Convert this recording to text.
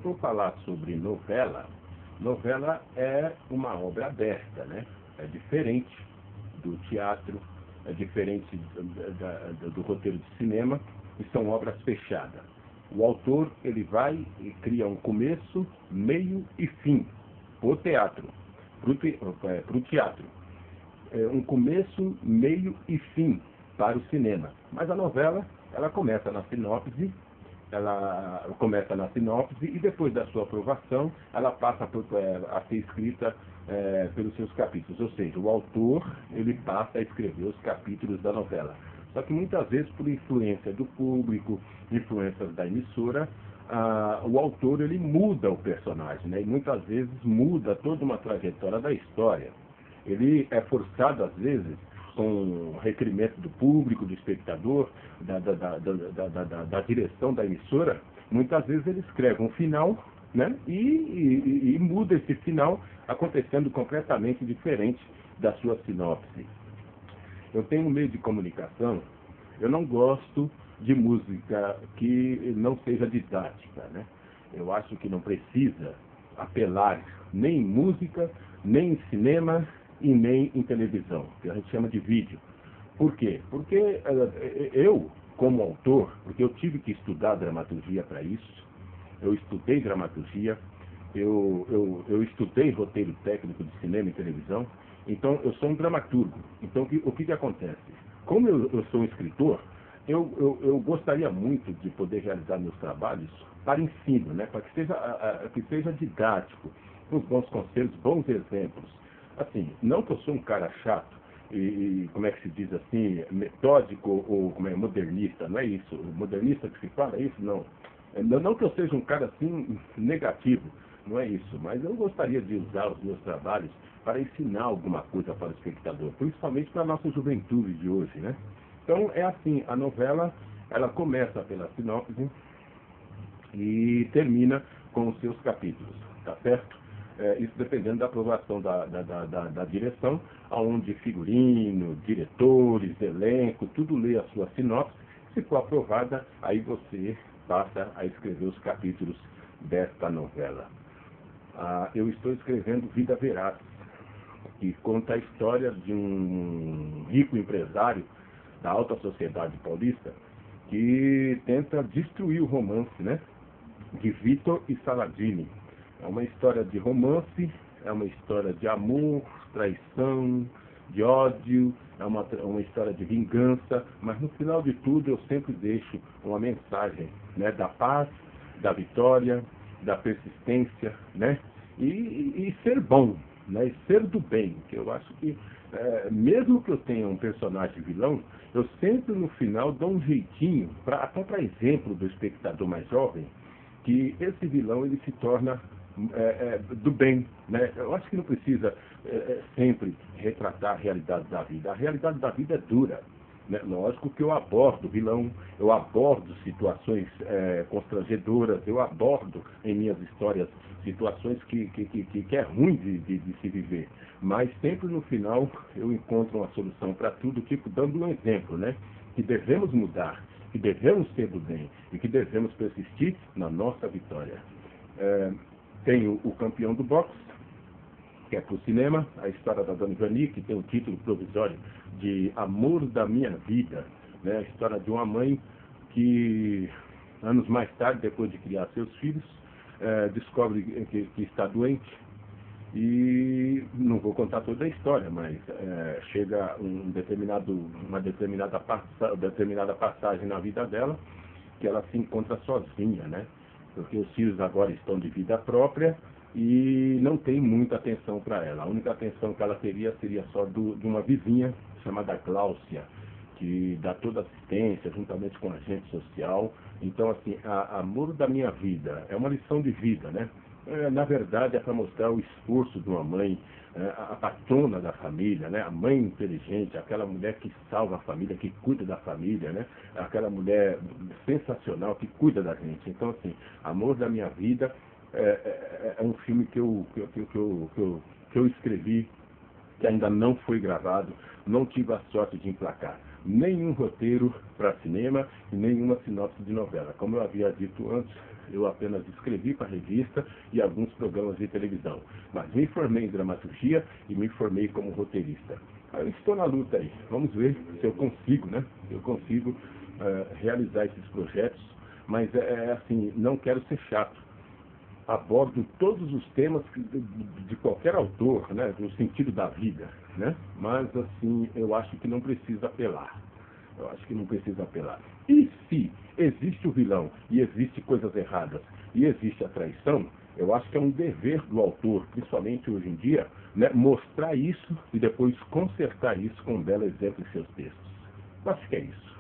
for falar sobre novela, novela é uma obra aberta, né? É diferente do teatro, é diferente do roteiro de cinema, e são obras fechadas. O autor, ele vai e cria um começo, meio e fim para o teatro, para o teatro. Um começo, meio e fim para o cinema. Mas a novela, ela começa na sinopse, e depois da sua aprovação, ela passa a ser escrita pelos seus capítulos. Ou seja, o autor, ele passa a escrever os capítulos da novela. Só que muitas vezes, por influência do público, influências da emissora, o autor, ele muda o personagem, né? E muitas vezes muda toda uma trajetória da história. Ele é forçado, às vezes, com requerimento do público, do espectador, da direção da emissora, muitas vezes ele escreve um final, né? E muda esse final, acontecendo completamente diferente da sua sinopse. Eu tenho um meio de comunicação, eu não gosto de música que não seja didática, né? Eu acho que não precisa apelar nem em música, nem em cinema e nem em televisão, que a gente chama de vídeo. Por quê? Porque eu, como autor, porque eu tive que estudar dramaturgia para isso, eu estudei dramaturgia, eu estudei roteiro técnico de cinema e televisão, então eu sou um dramaturgo. Então o que acontece? Como eu sou um escritor, eu gostaria muito de poder realizar meus trabalhos para ensino, né? Para que seja didático, com bons conselhos, bons exemplos. Assim, não que eu sou um cara chato, e como é que se diz assim, metódico ou como é, modernista, não é isso? Modernista que se fala, é isso? Não. Não que eu seja um cara assim negativo, não é isso, mas eu gostaria de usar os meus trabalhos para ensinar alguma coisa para o espectador, principalmente para a nossa juventude de hoje, né? Então é assim, a novela, ela começa pela sinopse e termina com os seus capítulos, tá certo? Isso dependendo da aprovação da direção, onde figurino, diretores, elenco, tudo lê a sua sinopse. Se for aprovada, aí você passa a escrever os capítulos desta novela. Eu estou escrevendo Vida Veraz, que conta a história de um rico empresário da alta sociedade paulista que tenta destruir o romance, né, de Vitor e Saladini. É uma história de romance, é uma história de amor, traição, de ódio, é uma história de vingança, mas no final de tudo eu sempre deixo uma mensagem, né, da paz, da vitória, da persistência, né, e ser bom, né, e ser do bem, que eu acho que mesmo que eu tenha um personagem vilão, eu sempre no final dou um jeitinho, até para exemplo do espectador mais jovem, que esse vilão ele se torna do bem, né? Eu acho que não precisa sempre retratar a realidade da vida. A realidade da vida é dura, né? Lógico que eu abordo vilão, eu abordo situações constrangedoras, eu abordo em minhas histórias situações que é ruim de se viver. Mas sempre no final eu encontro uma solução para tudo, tipo dando um exemplo, né? Que devemos mudar, que devemos ser do bem e que devemos persistir na nossa vitória. Tenho O Campeão do Boxe, que é para o cinema, a história da Dona Ivani, que tem o título provisório de Amor da Minha Vida, né? A história de uma mãe que, anos mais tarde, depois de criar seus filhos, descobre que está doente. E não vou contar toda a história, mas chega uma determinada passagem na vida dela que ela se encontra sozinha, né? Porque os filhos agora estão de vida própria e não tem muita atenção para ela. A única atenção que ela teria seria só de uma vizinha chamada Cláudia, que dá toda assistência juntamente com a agente social. Então, assim, Amor da Minha Vida é uma lição de vida, né? Na verdade, é para mostrar o esforço de uma mãe, a patrona da família, né? A mãe inteligente, aquela mulher que salva a família, que cuida da família, né? Aquela mulher sensacional que cuida da gente. Então, assim, Amor da Minha Vida é um filme que eu escrevi, que ainda não foi gravado, não tive a sorte de emplacar. nenhum roteiro para cinema e nenhuma sinopse de novela. Como eu havia dito antes, eu apenas escrevi para a revista e alguns programas de televisão. Mas me formei em dramaturgia e me formei como roteirista. Eu estou na luta aí. Vamos ver se eu consigo, né? Eu consigo realizar esses projetos. Mas assim, não quero ser chato. Abordo todos os temas de qualquer autor, né? No sentido da vida, né? Mas assim, eu acho que não precisa apelar. Eu acho que não precisa apelar. E se existe o vilão, e existe coisas erradas, e existe a traição, eu acho que é um dever do autor, principalmente hoje em dia, né, mostrar isso e depois consertar isso com um belo exemplo em seus textos. Eu acho que é isso.